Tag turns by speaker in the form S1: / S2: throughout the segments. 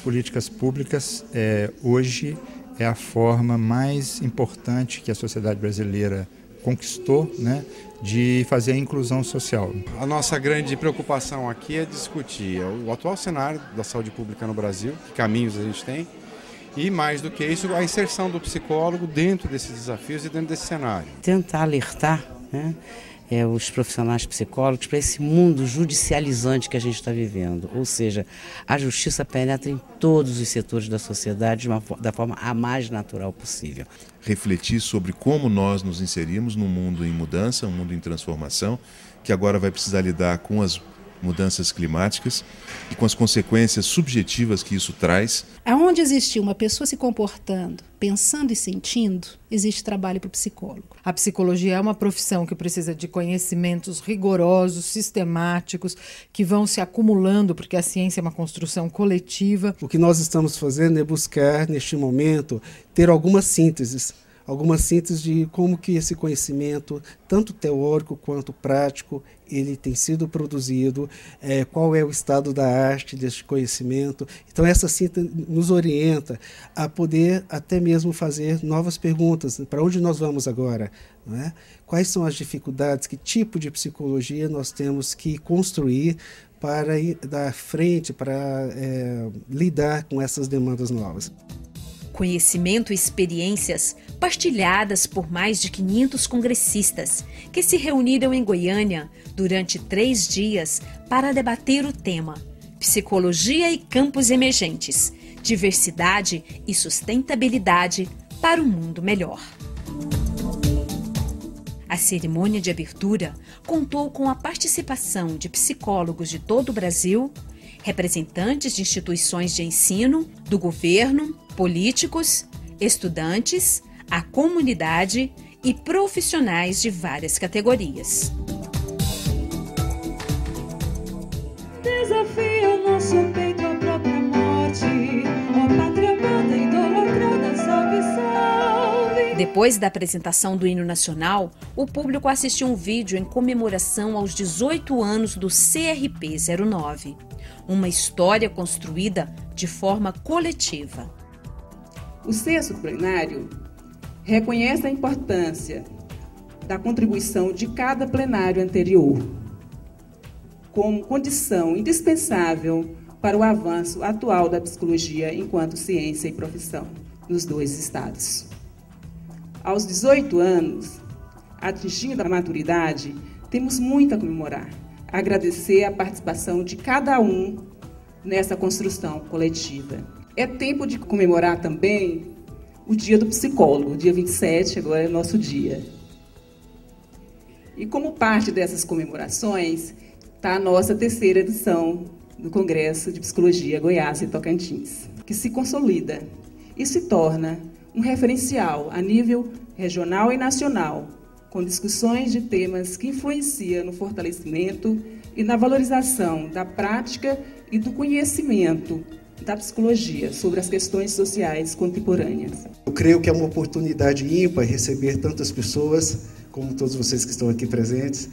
S1: políticas públicas hoje é a forma mais importante que a sociedade brasileira conquistou, né, de fazer a inclusão social.
S2: A nossa grande preocupação aqui é discutir o atual cenário da saúde pública no Brasil, que caminhos a gente tem, e mais do que isso, a inserção do psicólogo dentro desses desafios e dentro desse cenário.
S3: Tentar alertar, né, os profissionais psicólogos para esse mundo judicializante que a gente está vivendo. Ou seja, a justiça penetra em todos os setores da sociedade da forma a mais natural possível.
S4: Refletir sobre como nós nos inserimos num mundo em mudança, um mundo em transformação, que agora vai precisar lidar com as mudanças climáticas e com as consequências subjetivas que isso traz.
S5: Aonde existe uma pessoa se comportando, pensando e sentindo, existe trabalho para o psicólogo.
S6: A psicologia é uma profissão que precisa de conhecimentos rigorosos, sistemáticos, que vão se acumulando, porque a ciência é uma construção coletiva.
S7: O que nós estamos fazendo é buscar, neste momento, ter algumas sínteses de como que esse conhecimento, tanto teórico quanto prático, ele tem sido produzido, qual é o estado da arte deste conhecimento. Então essa síntese nos orienta a poder até mesmo fazer novas perguntas. Para onde nós vamos agora? Não é? Quais são as dificuldades? Que tipo de psicologia nós temos que construir para ir dar frente, para lidar com essas demandas novas?
S8: Conhecimento e experiências partilhadas por mais de 500 congressistas que se reuniram em Goiânia durante 3 dias para debater o tema Psicologia e Campos Emergentes, Diversidade e Sustentabilidade para um Mundo Melhor. A cerimônia de abertura contou com a participação de psicólogos de todo o Brasil, representantes de instituições de ensino, do governo, políticos, estudantes, a comunidade e profissionais de várias categorias.
S9: Desafia o nosso peito à própria morte, ó pátria amada, idolatrada, salve, salve.
S8: Depois da apresentação do hino nacional, o público assistiu um vídeo em comemoração aos 18 anos do CRP-09, uma história construída de forma coletiva.
S10: O censo plenário reconhece a importância da contribuição de cada plenário anterior, como condição indispensável para o avanço atual da psicologia enquanto ciência e profissão nos 2 estados. Aos 18 anos, atingindo a maturidade, temos muito a comemorar, agradecer a participação de cada um nessa construção coletiva. É tempo de comemorar também o Dia do Psicólogo, dia 27, agora é nosso dia. E como parte dessas comemorações, está a nossa 3ª edição do Congresso de Psicologia Goiás e Tocantins, que se consolida e se torna um referencial a nível regional e nacional, com discussões de temas que influenciam no fortalecimento e na valorização da prática e do conhecimento da psicologia sobre as questões sociais contemporâneas.
S7: Eu creio que é uma oportunidade ímpar receber tantas pessoas, como todos vocês que estão aqui presentes,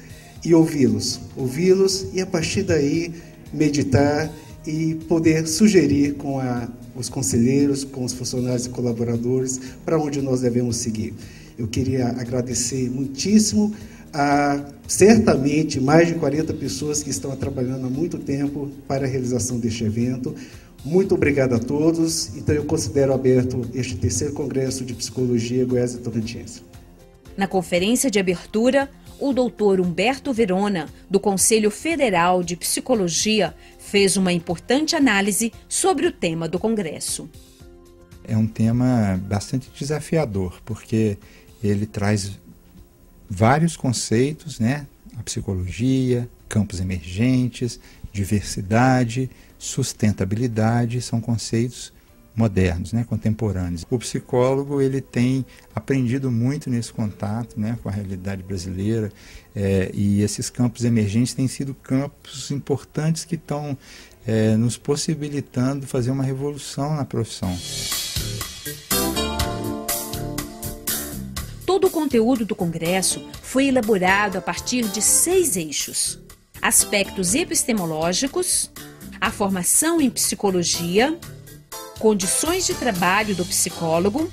S7: e ouvi-los e a partir daí meditar e poder sugerir com os conselheiros, com os funcionários e colaboradores para onde nós devemos seguir. Eu queria agradecer muitíssimo a certamente mais de 40 pessoas que estão trabalhando há muito tempo para a realização deste evento. Muito obrigado a todos. Então eu considero aberto este 3º Congresso de Psicologia Goiás e Tocantins.
S8: Na conferência de abertura, o doutor Humberto Verona, do Conselho Federal de Psicologia, fez uma importante análise sobre o tema do Congresso.
S1: É um tema bastante desafiador, porque ele traz vários conceitos, né? A psicologia, campos emergentes, diversidade, sustentabilidade, são conceitos modernos, né, contemporâneos. O psicólogo ele tem aprendido muito nesse contato, né, com a realidade brasileira, e esses campos emergentes têm sido campos importantes que estão nos possibilitando fazer uma revolução na profissão.
S8: Todo o conteúdo do Congresso foi elaborado a partir de 6 eixos: aspectos epistemológicos, a formação em psicologia, condições de trabalho do psicólogo,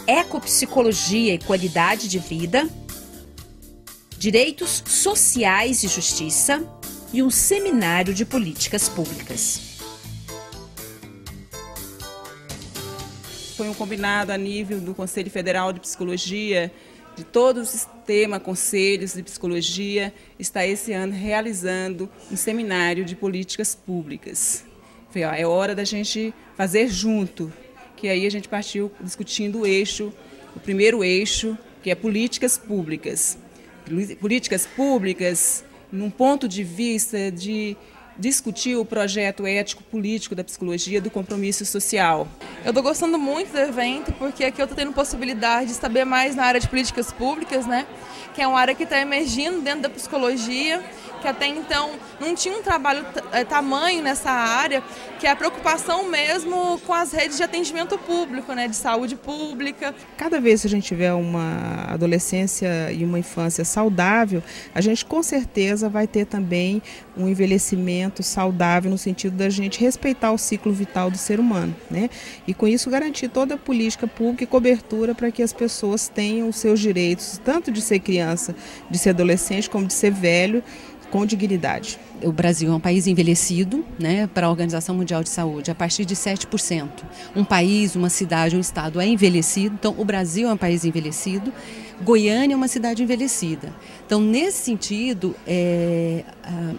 S8: ecopsicologia e qualidade de vida, direitos sociais e justiça e um seminário de políticas públicas.
S10: Foi um combinado a nível do Conselho Federal de Psicologia, de todo o sistema conselhos de psicologia, está esse ano realizando um seminário de políticas públicas. Foi, é hora da gente fazer junto, que aí a gente partiu discutindo o primeiro eixo, que é políticas públicas. Políticas públicas, num ponto de vista de discutir o projeto ético-político da psicologia do compromisso social.
S11: Eu estou gostando muito do evento porque aqui eu estou tendo possibilidade de saber mais na área de políticas públicas, né? Que é uma área que está emergindo dentro da psicologia, que até então não tinha um trabalho tamanho nessa área, que é a preocupação mesmo com as redes de atendimento público, né, de saúde pública.
S12: Cada vez que a gente tiver uma adolescência e uma infância saudável, a gente com certeza vai ter também um envelhecimento saudável no sentido da gente respeitar o ciclo vital do ser humano, né? E com isso garantir toda a política pública e cobertura para que as pessoas tenham os seus direitos, tanto de ser criança, de ser adolescente, como de ser velho, com dignidade.
S13: O Brasil é um país envelhecido, né, para a Organização Mundial de Saúde, a partir de 7%. Um país, uma cidade, um estado é envelhecido, então o Brasil é um país envelhecido, Goiânia é uma cidade envelhecida. Então, nesse sentido, é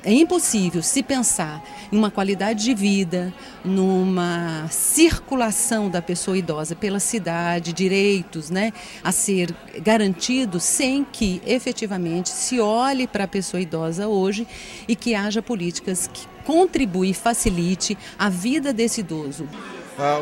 S13: impossível se pensar em uma qualidade de vida, numa circulação da pessoa idosa pela cidade, direitos, né, a ser garantidos, sem que efetivamente se olhe para a pessoa idosa hoje e que haja políticas que contribuem e facilite a vida desse idoso.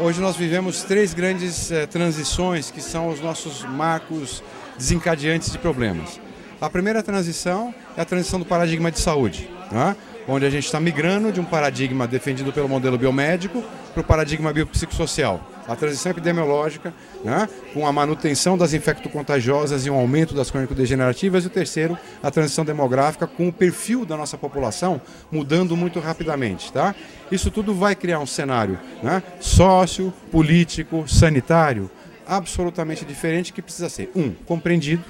S2: Hoje nós vivemos 3 grandes transições que são os nossos marcos desencadeantes de problemas. A primeira transição é a transição do paradigma de saúde, né? Onde a gente está migrando de um paradigma defendido pelo modelo biomédico para o paradigma biopsicossocial. A transição epidemiológica, né, com a manutenção das infectocontagiosas e um aumento das crônico-degenerativas. E o terceiro, a transição demográfica, com o perfil da nossa população mudando muito rapidamente. Tá? Isso tudo vai criar um cenário, né, sócio, político, sanitário, absolutamente diferente, que precisa ser, 1, compreendido,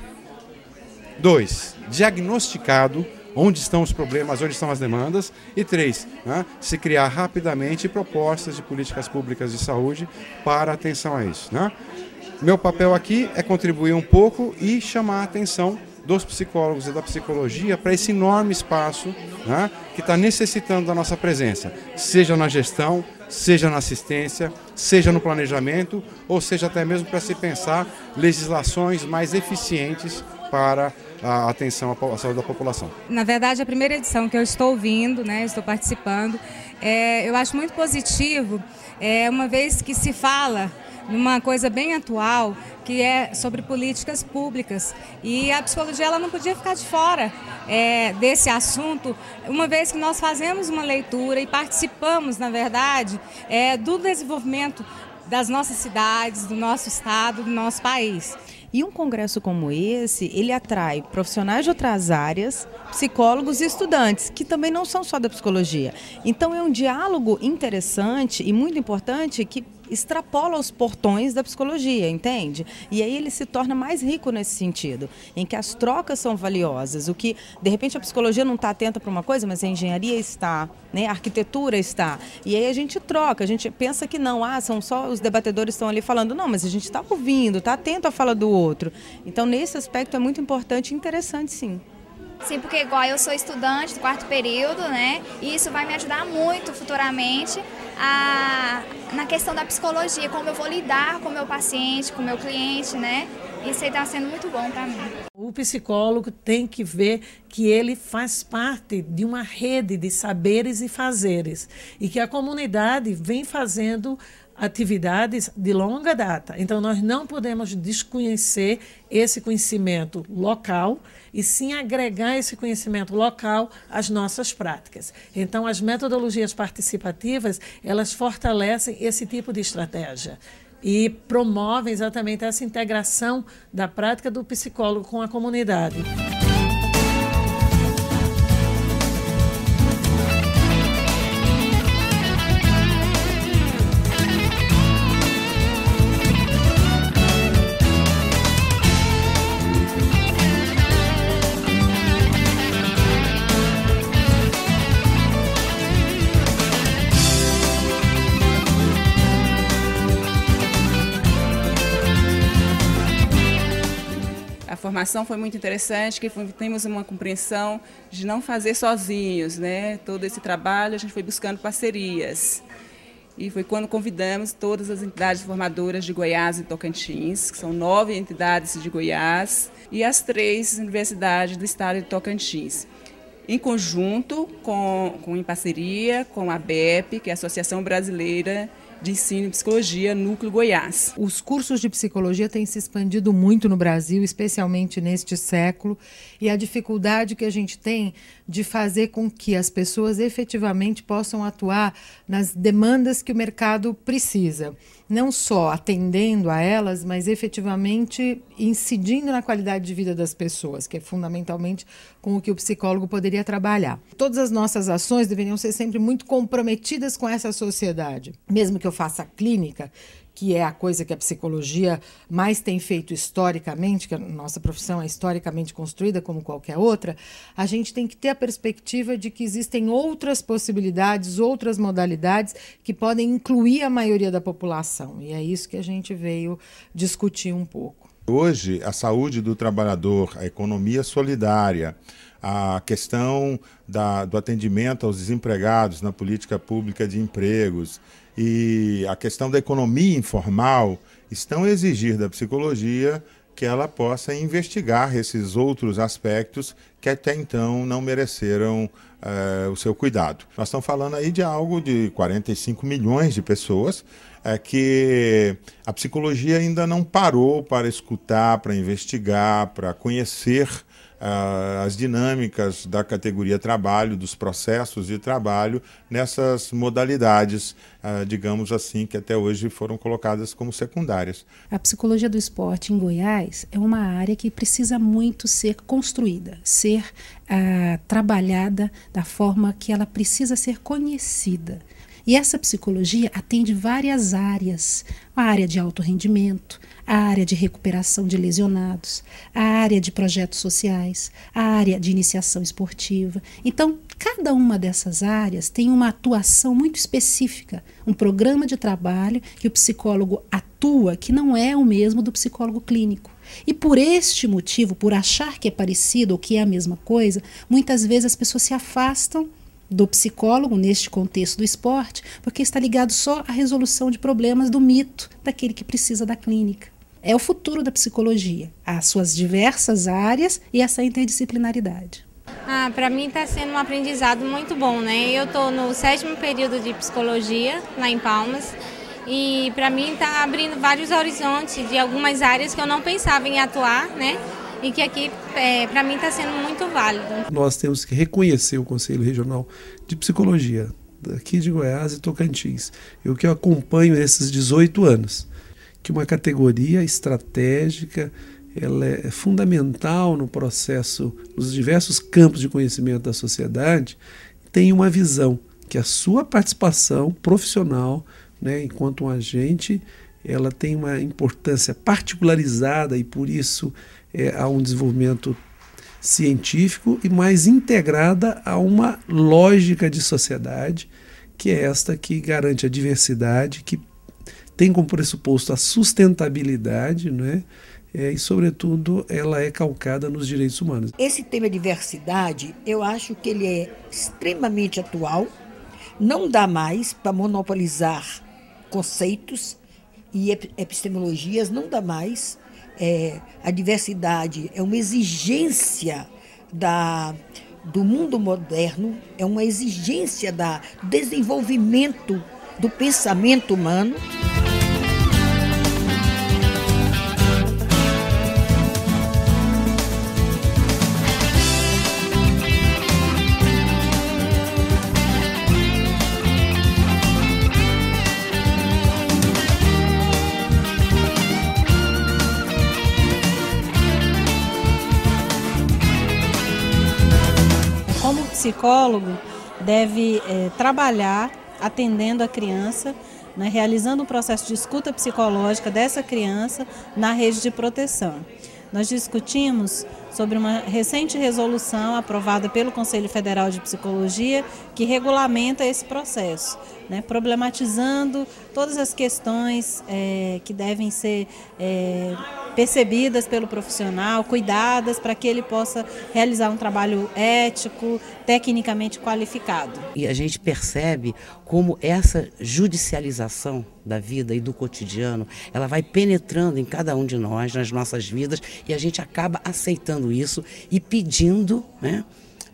S2: 2, diagnosticado, onde estão os problemas, onde estão as demandas, e 3, né, se criar rapidamente propostas de políticas públicas de saúde para atenção a isso. Né? Meu papel aqui é contribuir um pouco e chamar a atenção dos psicólogos e da psicologia para esse enorme espaço, né, que está necessitando da nossa presença, seja na gestão, seja na assistência, seja no planejamento, ou seja até mesmo para se pensar legislações mais eficientes para a atenção à saúde da população.
S14: Na verdade, a primeira edição que eu estou ouvindo, né, estou participando, eu acho muito positivo, uma vez que se fala numa coisa bem atual, que é sobre políticas públicas. E a psicologia ela não podia ficar de fora desse assunto, uma vez que nós fazemos uma leitura e participamos, na verdade, do desenvolvimento das nossas cidades, do nosso estado, do nosso país.
S12: E um congresso como esse, ele atrai profissionais de outras áreas, psicólogos e estudantes, que também não são só da psicologia. Então é um diálogo interessante e muito importante que extrapola os portões da psicologia, entende? E aí ele se torna mais rico nesse sentido, em que as trocas são valiosas, o que de repente a psicologia não está atenta para uma coisa, mas a engenharia está, né? A arquitetura está, e aí a gente troca, a gente pensa que não, são só os debatedores que estão ali falando, não, mas a gente está ouvindo, está atento à fala do outro. Então nesse aspecto é muito importante e interessante, sim.
S15: Sim, porque igual eu sou estudante do 4º período, né? E isso vai me ajudar muito futuramente na questão da psicologia, como eu vou lidar com o meu paciente, com o meu cliente, né? Isso aí está sendo muito bom para mim.
S16: O psicólogo tem que ver que ele faz parte de uma rede de saberes e fazeres e que a comunidade vem fazendo atividades de longa data. Então, nós não podemos desconhecer esse conhecimento local e sim agregar esse conhecimento local às nossas práticas. Então, as metodologias participativas, elas fortalecem esse tipo de estratégia e promovem exatamente essa integração da prática do psicólogo com a comunidade.
S17: formação foi muito interessante, que temos uma compreensão de não fazer sozinhos, né? Todo esse trabalho a gente foi buscando parcerias. E foi quando convidamos todas as entidades formadoras de Goiás e Tocantins, que são 9 entidades de Goiás, e as 3 universidades do estado de Tocantins. Em conjunto, em parceria com a ABEP, que é a Associação Brasileira de Ensino e Psicologia, Núcleo Goiás.
S6: Os cursos de psicologia têm se expandido muito no Brasil, especialmente neste século, e a dificuldade que a gente tem de fazer com que as pessoas efetivamente possam atuar nas demandas que o mercado precisa. Não só atendendo a elas, mas efetivamente incidindo na qualidade de vida das pessoas, que é fundamentalmente com o que o psicólogo poderia trabalhar. Todas as nossas ações deveriam ser sempre muito comprometidas com essa sociedade. Mesmo que eu faça clínica, que é a coisa que a psicologia mais tem feito historicamente, que a nossa profissão é historicamente construída como qualquer outra, a gente tem que ter a perspectiva de que existem outras possibilidades, outras modalidades que podem incluir a maioria da população. E é isso que a gente veio discutir um pouco.
S18: Hoje, a saúde do trabalhador, a economia solidária, a questão do atendimento aos desempregados na política pública de empregos e a questão da economia informal estão a exigir da psicologia que ela possa investigar esses outros aspectos que até então não mereceram o seu cuidado. Nós estamos falando aí de algo de 45 milhões de pessoas que a psicologia ainda não parou para escutar, para investigar, para conhecer as dinâmicas da categoria trabalho, dos processos de trabalho nessas modalidades, digamos assim, que até hoje foram colocadas como secundárias.
S5: A psicologia do esporte em Goiás é uma área que precisa muito ser construída, ser trabalhada da forma que ela precisa ser conhecida. E essa psicologia atende várias áreas, a área de alto rendimento, a área de recuperação de lesionados, a área de projetos sociais, a área de iniciação esportiva. Então, cada uma dessas áreas tem uma atuação muito específica, um programa de trabalho que o psicólogo atua que não é o mesmo do psicólogo clínico. E por este motivo, por achar que é parecido ou que é a mesma coisa, muitas vezes as pessoas se afastam do psicólogo neste contexto do esporte, porque está ligado só à resolução de problemas do mito daquele que precisa da clínica. É o futuro da psicologia, as suas diversas áreas e essa interdisciplinaridade.
S19: Para mim está sendo um aprendizado muito bom, né? Eu estou no 7º período de psicologia lá em Palmas e para mim está abrindo vários horizontes de algumas áreas que eu não pensava em atuar, né? E que aqui, para mim, está sendo muito válido.
S20: Nós temos que reconhecer o Conselho Regional de Psicologia, daqui de Goiás e Tocantins. Eu que acompanho esses 18 anos, que uma categoria estratégica, ela é fundamental no processo, nos diversos campos de conhecimento da sociedade, tem uma visão que a sua participação profissional, né, enquanto um agente, ela tem uma importância particularizada e por isso há um desenvolvimento científico e mais integrada a uma lógica de sociedade, que é esta que garante a diversidade, que tem como pressuposto a sustentabilidade, né? E, sobretudo, ela é calcada nos direitos humanos.
S21: Esse tema diversidade, eu acho que ele é extremamente atual, não dá mais para monopolizar conceitos e epistemologias, não dá mais. A diversidade é uma exigência do mundo moderno, é uma exigência do desenvolvimento do pensamento humano.
S22: Como psicólogo, deve trabalhar atendendo a criança, né, realizando um processo de escuta psicológica dessa criança na rede de proteção. Nós discutimos sobre uma recente resolução aprovada pelo Conselho Federal de Psicologia que regulamenta esse processo, né, problematizando todas as questões que devem ser percebidas pelo profissional, cuidadas para que ele possa realizar um trabalho ético, tecnicamente qualificado.
S3: E a gente percebe como essa judicialização da vida e do cotidiano, ela vai penetrando em cada um de nós, nas nossas vidas, e a gente acaba aceitando isso e pedindo, né,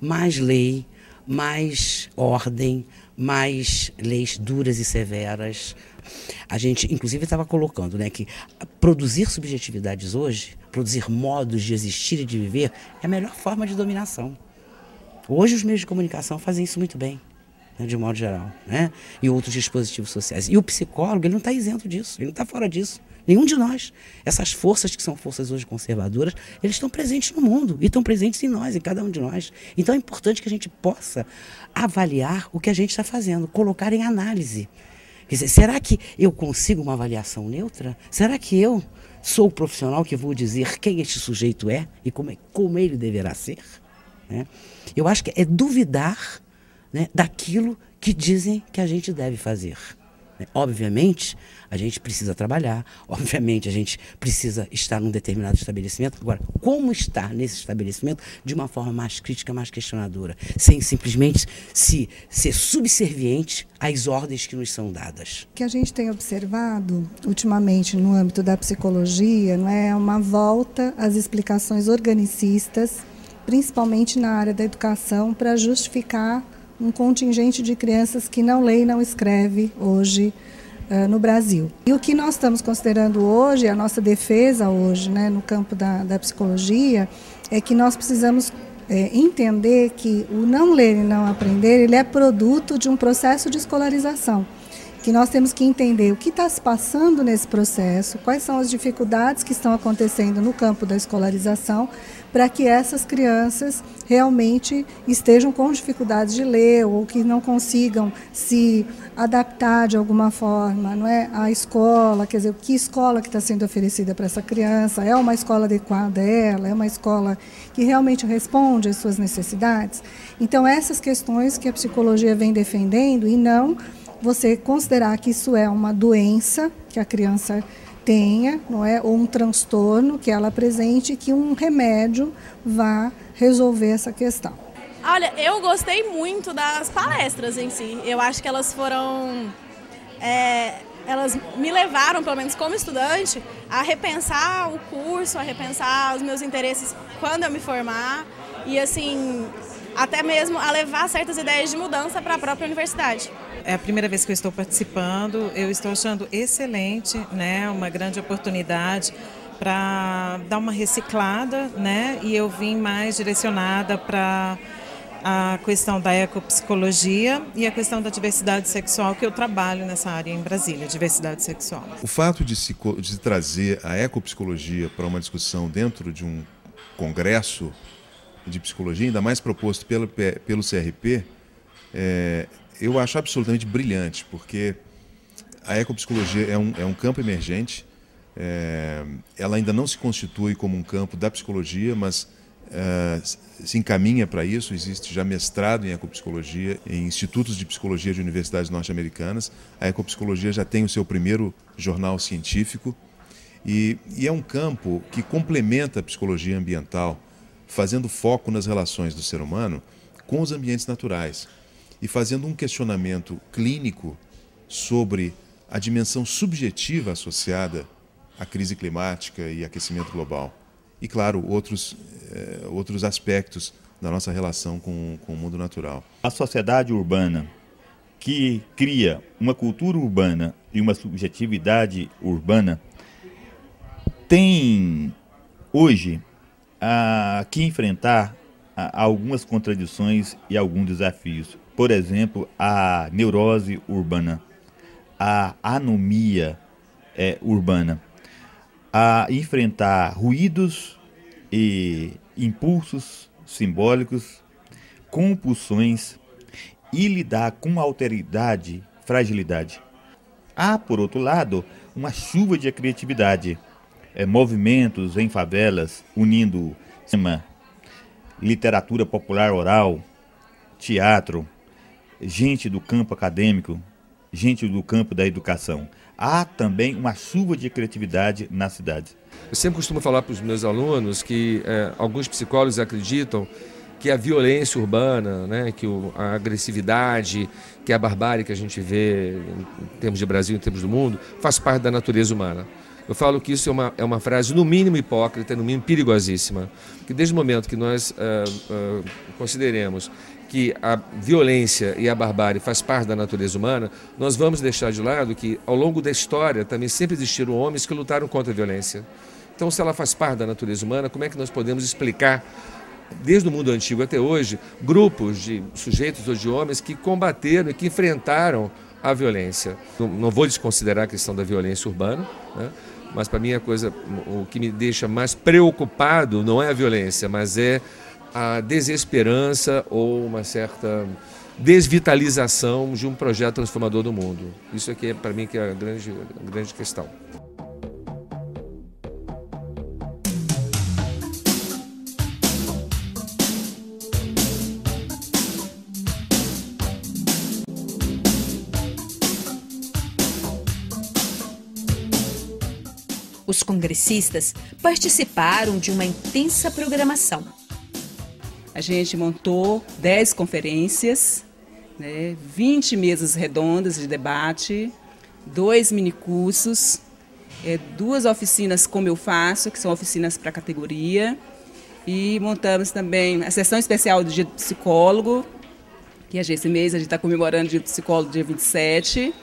S3: mais lei, mais ordem, mais leis duras e severas. A gente, inclusive, estava colocando, né, que produzir subjetividades hoje, produzir modos de existir e de viver, é a melhor forma de dominação. Hoje os meios de comunicação fazem isso muito bem, né, de modo geral, né, e outros dispositivos sociais. E o psicólogo, ele não está isento disso, ele não está fora disso. Nenhum de nós. Essas forças que são forças hoje conservadoras, eles estão presentes no mundo e estão presentes em nós, em cada um de nós. Então é importante que a gente possa avaliar o que a gente está fazendo, colocar em análise. Quer dizer, será que eu consigo uma avaliação neutra? Será que eu sou o profissional que vou dizer quem este sujeito é e como ele deverá ser? Né? Eu acho que é duvidar, né, daquilo que dizem que a gente deve fazer. Obviamente, a gente precisa trabalhar, obviamente, a gente precisa estar num determinado estabelecimento. Agora, como estar nesse estabelecimento de uma forma mais crítica, mais questionadora, sem simplesmente ser subserviente às ordens que nos são dadas?
S4: O que a gente tem observado ultimamente no âmbito da psicologia não é uma volta às explicações organicistas, principalmente na área da educação, para justificar um contingente de crianças que não lê e não escreve hoje no Brasil. E o que nós estamos considerando hoje, a nossa defesa hoje, né, no campo da psicologia, é que nós precisamos entender que o não ler e não aprender, ele é produto de um processo de escolarização. Que nós temos que entender o que está se passando nesse processo, quais são as dificuldades que estão acontecendo no campo da escolarização, para que essas crianças realmente estejam com dificuldades de ler ou que não consigam se adaptar de alguma forma, não é, à escola, quer dizer, que escola que está sendo oferecida para essa criança, é uma escola adequada a ela, é uma escola que realmente responde às suas necessidades. Então, essas questões que a psicologia vem defendendo e não você considerar que isso é uma doença que a criança tenha, não é, ou um transtorno que ela apresente, que um remédio vá resolver essa questão.
S23: Olha, eu gostei muito das palestras em si. Eu acho que elas foram, elas me levaram, pelo menos como estudante, a repensar o curso, a repensar os meus interesses quando eu me formar e assim, até mesmo a levar certas ideias de mudança para a própria universidade.
S24: É a primeira vez que eu estou participando, eu estou achando excelente, né, uma grande oportunidade para dar uma reciclada, né, e eu vim mais direcionada para a questão da ecopsicologia e a questão da diversidade sexual, que eu trabalho nessa área em Brasília, diversidade sexual.
S25: O fato de se trazer a ecopsicologia para uma discussão dentro de um congresso de psicologia, ainda mais proposto pelo CRP, eu acho absolutamente brilhante, porque a ecopsicologia é um campo emergente, ela ainda não se constitui como um campo da psicologia, mas se encaminha para isso. Existe já mestrado em ecopsicologia em institutos de psicologia de universidades norte-americanas. A ecopsicologia já tem o seu primeiro jornal científico e é um campo que complementa a psicologia ambiental, fazendo foco nas relações do ser humano com os ambientes naturais e fazendo um questionamento clínico sobre a dimensão subjetiva associada à crise climática e aquecimento global. E, claro, outros aspectos da nossa relação com o mundo natural.
S26: A sociedade urbana, que cria uma cultura urbana e uma subjetividade urbana, tem hoje que enfrentar algumas contradições e alguns desafios. Por exemplo, a neurose urbana, a anomia urbana, a enfrentar ruídos e impulsos simbólicos, compulsões e lidar com alteridade, fragilidade. Há, por outro lado, uma chuva de criatividade, movimentos em favelas unindo literatura popular oral, teatro, gente do campo acadêmico, gente do campo da educação. Há também uma chuva de criatividade na cidade.
S1: Eu sempre costumo falar para os meus alunos que alguns psicólogos acreditam que a violência urbana, né, que a agressividade, que a barbárie que a gente vê em termos de Brasil, em termos do mundo, faz parte da natureza humana. Eu falo que isso é uma frase no mínimo hipócrita, no mínimo perigosíssima, que desde o momento que nós consideremos que a violência e a barbárie faz parte da natureza humana, nós vamos deixar de lado que ao longo da história também sempre existiram homens que lutaram contra a violência. Então, se ela faz parte da natureza humana, como é que nós podemos explicar, desde o mundo antigo até hoje, grupos de sujeitos ou de homens que combateram e que enfrentaram a violência? Não vou desconsiderar a questão da violência urbana, né? Mas para mim o que me deixa mais preocupado não é a violência, mas é a desesperança ou uma certa desvitalização de um projeto transformador do mundo. Isso aqui, para mim, que é a grande questão.
S7: Os congressistas participaram de uma intensa programação.
S17: A gente montou 10 conferências, 20 mesas redondas de debate, 2 minicursos, 2 oficinas Como Eu Faço, que são oficinas para categoria, e montamos também a sessão especial do Dia do Psicólogo, que esse mês a gente está comemorando o Dia do Psicólogo, dia 27,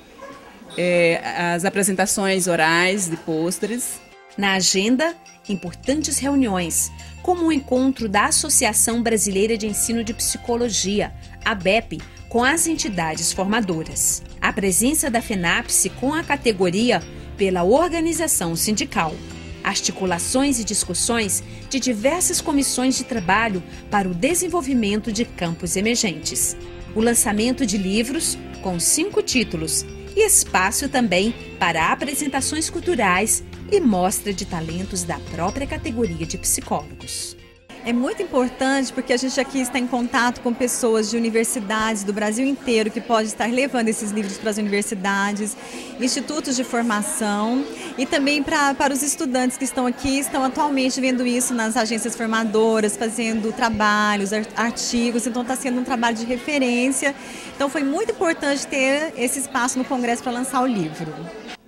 S17: as apresentações orais de pôsteres.
S7: Na agenda, importantes reuniões, como o encontro da Associação Brasileira de Ensino de Psicologia, ABEP, com as entidades formadoras. A presença da FENAPSE com a categoria pela organização sindical. Articulações e discussões de diversas comissões de trabalho para o desenvolvimento de campos emergentes. O lançamento de livros com 5 títulos e espaço também para apresentações culturais e mostra de talentos da própria categoria de psicólogos.
S8: É muito importante porque a gente aqui está em contato com pessoas de universidades do Brasil inteiro que podem estar levando esses livros para as universidades, institutos de formação e também para os estudantes que estão aqui, estão atualmente vendo isso nas agências formadoras, fazendo trabalhos, artigos, então está sendo um trabalho de referência. Então foi muito importante ter esse espaço no Congresso para lançar o livro.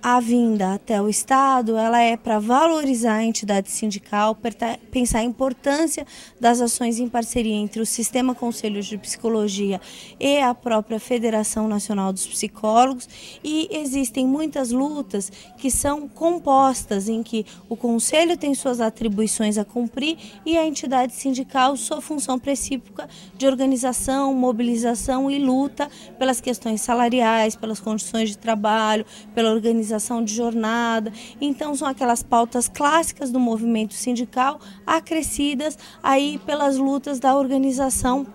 S9: A vinda até o Estado, ela é para valorizar a entidade sindical, para pensar a importância das ações em parceria entre o Sistema Conselhos de Psicologia e a própria Federação Nacional dos Psicólogos, e existem muitas lutas que são compostas, em que o Conselho tem suas atribuições a cumprir e a entidade sindical sua função precífica de organização, mobilização e luta pelas questões salariais, pelas condições de trabalho, pela organização de jornada. Então são aquelas pautas clássicas do movimento sindical acrescidas aí pelas lutas da organização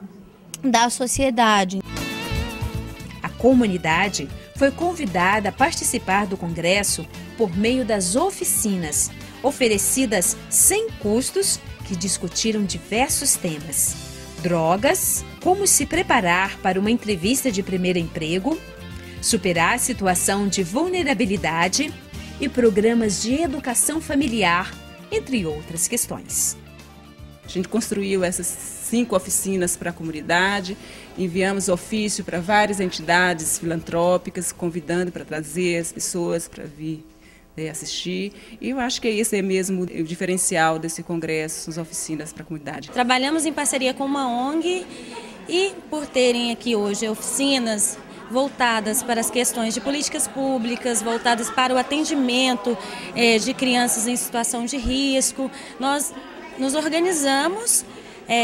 S9: da sociedade.
S7: A comunidade foi convidada a participar do congresso por meio das oficinas, oferecidas sem custos, que discutiram diversos temas: drogas, como se preparar para uma entrevista de primeiro emprego, superar a situação de vulnerabilidade e programas de educação familiar, entre outras questões.
S17: A gente construiu essas 5 oficinas para a comunidade, enviamos ofício para várias entidades filantrópicas, convidando para trazer as pessoas para vir assistir. E eu acho que esse é mesmo o diferencial desse congresso, as oficinas para a comunidade.
S22: Trabalhamos em parceria com uma ONG e por terem aqui hoje oficinas voltadas para as questões de políticas públicas, voltadas para o atendimento de crianças em situação de risco, nós nos organizamos,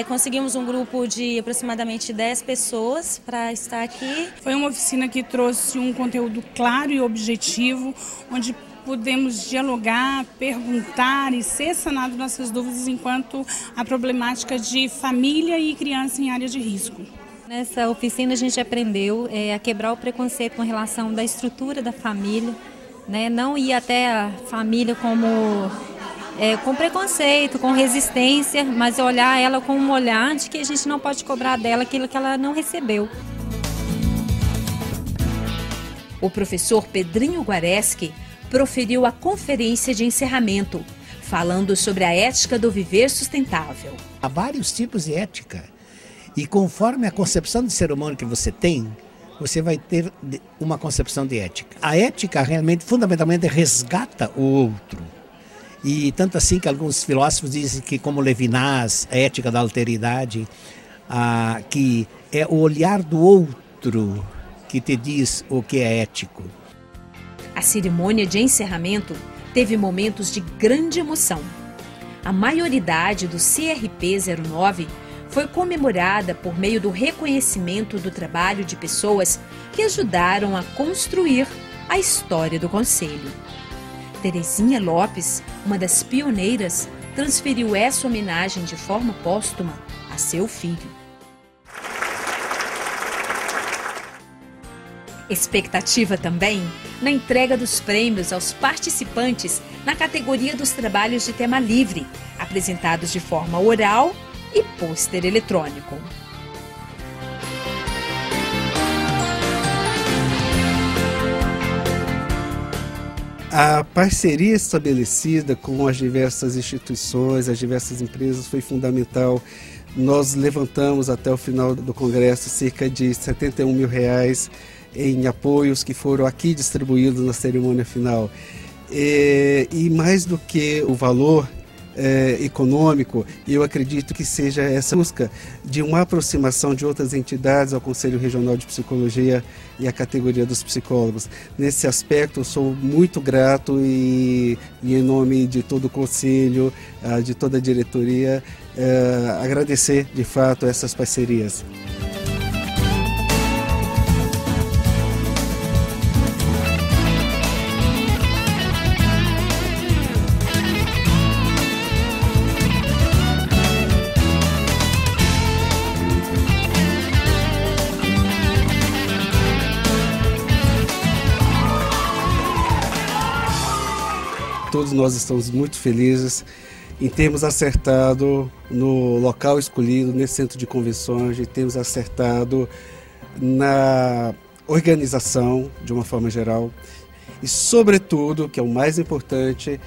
S22: conseguimos um grupo de aproximadamente 10 pessoas para estar aqui.
S10: Foi uma oficina que trouxe um conteúdo claro e objetivo, onde pudemos dialogar, perguntar e ser sanado nossas dúvidas enquanto a problemática de família e criança em área de risco.
S22: Nessa oficina a gente aprendeu a quebrar o preconceito com relação da estrutura da família, né? Não ir até a família como
S2: com preconceito, com resistência, mas olhar ela com um olhar de que a gente não pode cobrar dela aquilo que ela não recebeu.
S7: O professor Pedrinho Guareschi proferiu a conferência de encerramento, falando sobre a ética do viver sustentável.
S11: Há vários tipos de ética e conforme a concepção de ser humano que você tem, você vai ter uma concepção de ética. A ética realmente, fundamentalmente, resgata o outro. E tanto assim que alguns filósofos dizem que, como Levinas, a ética da alteridade, que é o olhar do outro que te diz o que é ético.
S7: A cerimônia de encerramento teve momentos de grande emoção. A maioridade do CRP-09 foi comemorada por meio do reconhecimento do trabalho de pessoas que ajudaram a construir a história do Conselho. Terezinha Lopes, uma das pioneiras, transferiu essa homenagem de forma póstuma a seu filho. Expectativa também na entrega dos prêmios aos participantes na categoria dos trabalhos de tema livre, apresentados de forma oral e pôster eletrônico.
S20: A parceria estabelecida com as diversas instituições, as diversas empresas foi fundamental. Nós levantamos até o final do congresso cerca de R$71 mil em apoios que foram aqui distribuídos na cerimônia final. E mais do que o valor econômico, eu acredito que seja essa busca de uma aproximação de outras entidades ao Conselho Regional de Psicologia e à categoria dos psicólogos. Nesse aspecto, eu sou muito grato e em nome de todo o Conselho, de toda a diretoria, agradecer de fato essas parcerias. Todos nós estamos muito felizes em termos acertado no local escolhido, nesse centro de convenções, e termos acertado na organização, de uma forma geral, e sobretudo, que é o mais importante,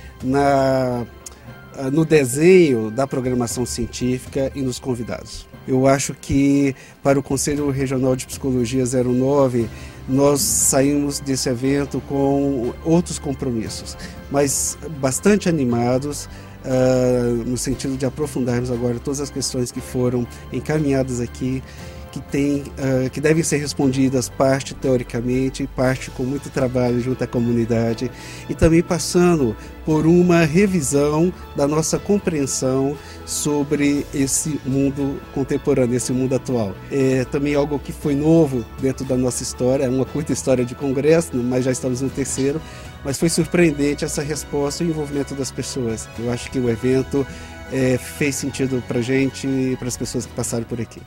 S20: no desenho da programação científica e nos convidados. Eu acho que para o Conselho Regional de Psicologia 09, nós saímos desse evento com outros compromissos, mas bastante animados, no sentido de aprofundarmos agora todas as questões que foram encaminhadas aqui, que devem ser respondidas parte teoricamente, parte com muito trabalho junto à comunidade, e também passando por uma revisão da nossa compreensão sobre esse mundo contemporâneo, esse mundo atual. É também algo que foi novo dentro da nossa história, é uma curta história de congresso, mas já estamos no terceiro, mas foi surpreendente essa resposta e o envolvimento das pessoas. Eu acho que o evento fez sentido para a gente e para as pessoas que passaram por aqui.